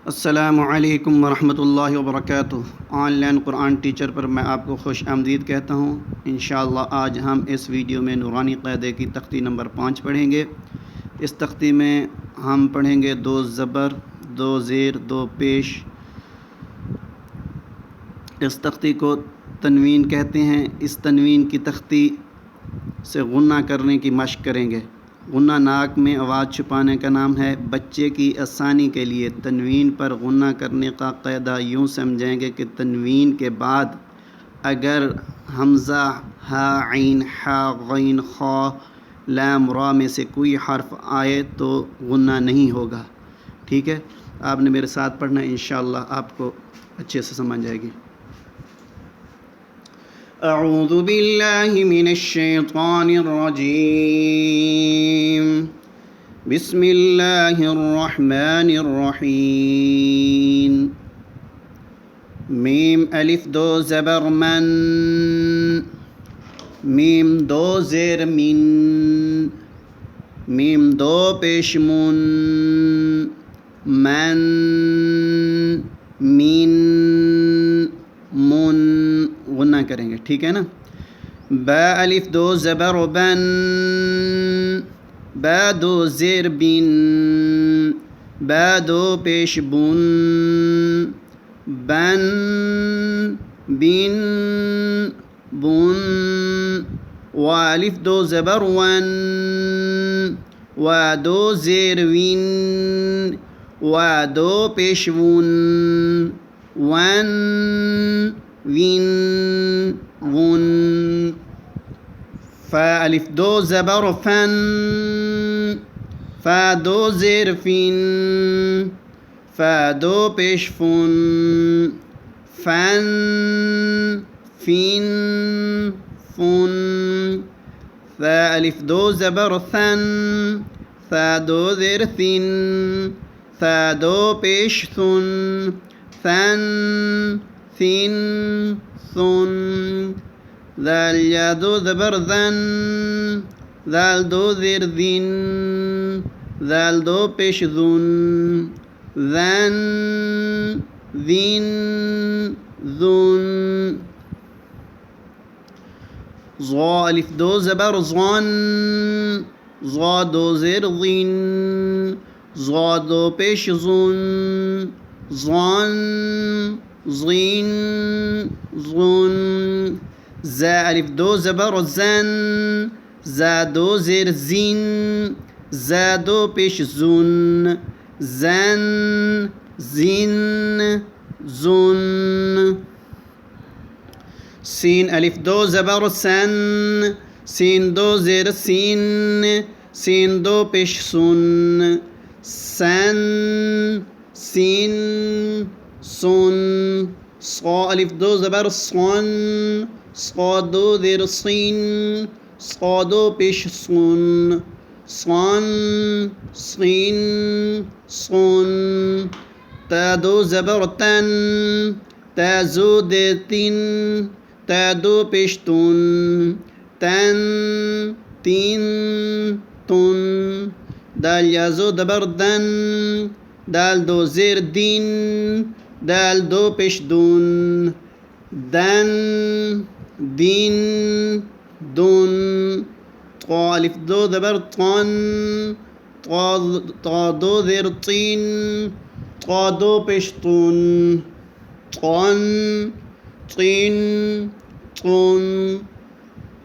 अस्सलामु अलैकुम वरहमतुल्लाहि वबरकातुहू। ऑनलाइन कुरान टीचर पर मैं आपको खुश आमदीद कहता हूँ। इंशाअल्लाह आज हम इस वीडियो में नूरानी क़ायदे की तख्ती नंबर 5 पढ़ेंगे। इस तख्ती में हम पढ़ेंगे 2 ज़बर, 2 ज़ेर, 2 पेश। इस तख्ती को तनवीन कहते हैं। इस तनवीन की तख्ती से गुन्ना करने की मशक़ करेंगे। गुन्ना नाक में आवाज़ छुपाने का नाम है। बच्चे की आसानी के लिए तनवीन पर गुन्ना करने का क़ायदा यूँ समझेंगे कि तनवीन के बाद अगर हमज़ा, हा, ऐन, हा, गैन, खा, लाम, रा में से कोई हर्फ आए तो गुन्ना नहीं होगा। ठीक है, आपने मेरे साथ पढ़ना, इंशाअल्लाह आपको अच्छे से समझ आएगी। अऊज़ु बिल्लाहि मिनश शैतानिर रजीम। बिस्मिल्लाहिर रहमानिर रहीम। मीम अलिफ 2 ज़बर मन, मीम 2 ज़ेर मिन, मीम 2 पेश मुन, मन, मिन, मुन गुन्ना करेंगे। ठीक है ना। बा अलिफ 2 ज़बर बन, बा 2 ज़ेर बिन, बा 2 पेश बुन, बन, बिन, बुन। वा अलिफ 2 ज़बर वन, वा 2 ज़ेर विन, वा 2 पेश वुन, वन, विन, वुन। फ़ा अलिफ 2 ज़बर फ़न, फ़ा 2 ज़ेर फ़िन, फ़ा 2 पेश फ़ुन, फ़न, फ़िन, फ़ुन। फ़ा अलिफ 2 ज़बर फ़न, फ़ा 2 ज़ेर फ़िन, फ़ा 2 पेश फ़ुन, फ़न, फ़िन, फ़ुन। ज़ाल या 2 ज़बर ज़न, ज़ाल 2 ज़ेर ज़िन, ज़ाल 2 पेश ज़ुन, ज़न, ज़िन, ज़ुन। ज़ा अलिफ 2 ज़बर ज़न, ज़ा 2 ज़ेर ज़िन, ज़ा 2 पेश ज़ुन, ज़न, ज़िन, ज़ुन। ज़ा अलिफ 2 ज़बर ज़न, ज़ा 2 ज़ेर ज़िन, ज़ा 2 पेश ज़ुन, ज़न, ज़िन, ज़ुन। सीन अलिफ 2 ज़बर सन, सीन 2 ज़ेर सीन, सीन 2 पेश सुन, सन, सीन, सुन। सौ अलिफ 2 ज़बर सन, सौ 2 ज़ेर सीन, सौ 2 पेश सुन, सन, सीन, सुन। ता 2 ज़बर तन, ता ज़ो ज़ेर तीन, ता 2 पेश तुन, तन, तीन, तुन। दाल या ज़ो दबर दन, दाल 2 ज़ेर दिन, दाल 2 पेश दुन, दन, दिन, दुन। ता अलिफ 2 ज़बर तन, ता 2 ज़ेर तीन, ता 2 पेश तुन, तन, तीन, तुन।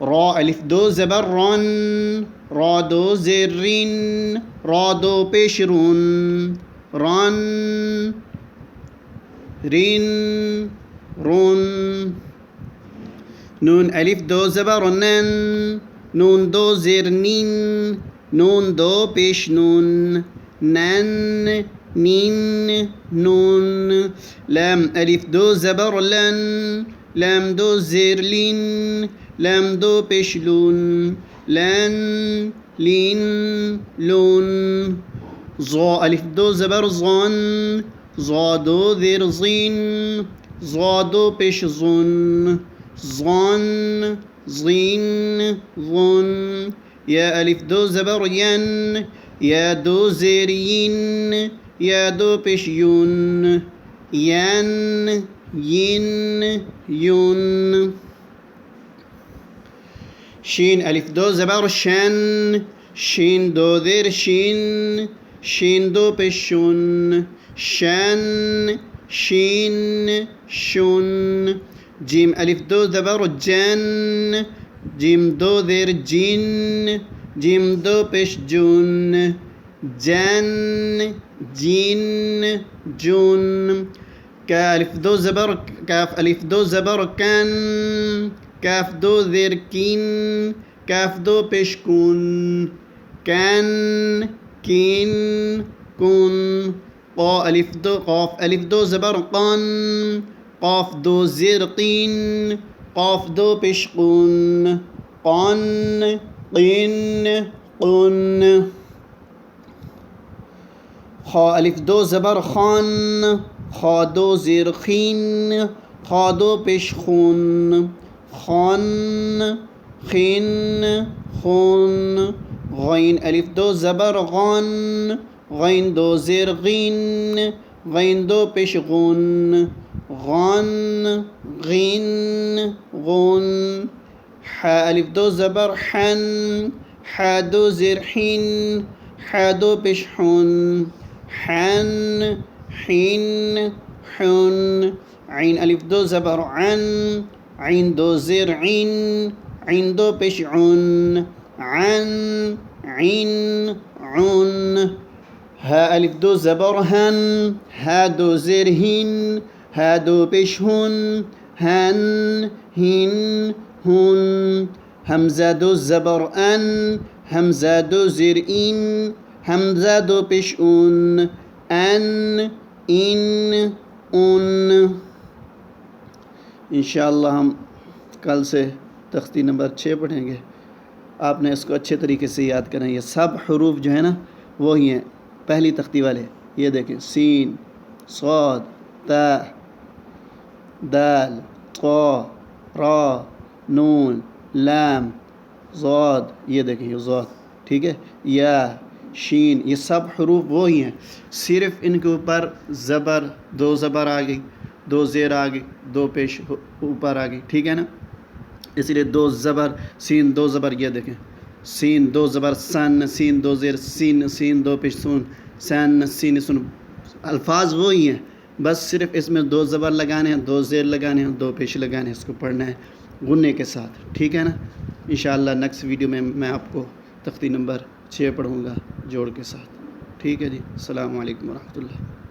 रा अलिफ 2 ज़बर रन, रा 2 ज़ेर रिन, रा 2 पेश रुन, रन, रिन, रुन। नून अलिफ 2 ज़बर नन, नून 2 ज़ेर निन, नून 2 पेश नून, नन, निन, नून। लाम अलिफ 2 ज़बर लन, लाम 2 ज़ेर लिन, लाम 2 पेश लून, लन, लिन, लून। ज़ा अलिफ 2 ज़बर ज़न, ज़ा 2 ज़ेर ज़िन, ज़ा 2 पेश ज़ुन, ज़न, ज़िन, ज़ुन। या अलिफ 2 ज़बर यन, या 2 ज़ेर यिन, या दो पेश यून, यन, यिन, युन। शीन अलिफ दो ज़बर शन, शीन दो ज़ेर शीन, शीन दो पेश शुन, शन, शीन, शुन। जीम अलिफ दो ज़बर जन, जीम दो ज़ेर जिन, जीम दो पेश जुन, जन, जिन, जुन। काफ दो ज़बर काफ अलिफ दो ज़बर कन, काफ दो ज़ेर किन, काफ दो पेश कुन, कन, किन, कुन। क़ाफ अलिफ दो ज़बर क़न, क़ाफ दो ज़ेर क़ीन, क़ाफ दो पेश कुन, क़न, क़िन, कुन। ख़ा अलिफ दो ज़बर ख़ान, ख़ा दो ज़ेर ख़ीन, ख़ा दो पेश खून, ख़ान, खिन, खून। ग़ैन अलिफ दो ज़बर ग़ान, ग़ैन दो ज़ेर ग़ीन, ग़ैन दो पेश ग़ुन, ग़ान, ग़ीन, ग़ुन। हा अलिफ दो ज़बर हन, हा दो ज़ेर हिन, हा दो पेश हुन, हन, हिन, हुन। ऐन अलिफ दो ज़बर अन, ऐन दो ज़ेर इन, ऐन दो पेश उन, अन, इन, उन। हा अलिफ दो ज़बर हन, हा दो ज़ेर हिन, हा दो पेश हुन, हन, हिन, हुन। हमज़ा दो ज़बर अन, हमज़ा दो ज़ेर इन, हमज़ा दो पेश उन, अन, इन, उन। इंशाअल्लाह हम कल से तख्ती नंबर 6 पढ़ेंगे। आपने इसको अच्छे तरीके से याद करना। ये सब हरूफ जो है ना वो ही हैं पहली तख्ती वाले। ये देखें सीन, साद, ता, दाल, क़ा, रा, नून, लाम, ज़ाद। ये देखें ये ज़ाद, ठीक है, या, शीन। ये सब हरूफ वो ही हैं, सिर्फ़ इनके ऊपर ज़बर, दो ज़बर आ गई, दो ज़ेर आ गई, दो पेश ऊपर आ गई, ठीक है ना। इसलिए दो ज़बर सीन, दो ज़बर। ये देखें सीन दो ज़बर सन, सीन दो ज़ेर सीन, सीन दो पेश सुन, सन, सीन, सुन। अल्फाज वो ही हैं, बस सिर्फ़ इसमें दो ज़बर लगाने हैं, दो ज़ेर लगाने हैं, दो पेश लगाने हैं। इसको पढ़ना है गुन्ने के साथ, ठीक है ना। इंशाअल्लाह नेक्स्ट वीडियो में मैं आपको तख्ती नंबर 6 पढ़ूँगा जोड़ के साथ, ठीक है जी। अस्सलामु अलैकुम वरहमतुल्लाह।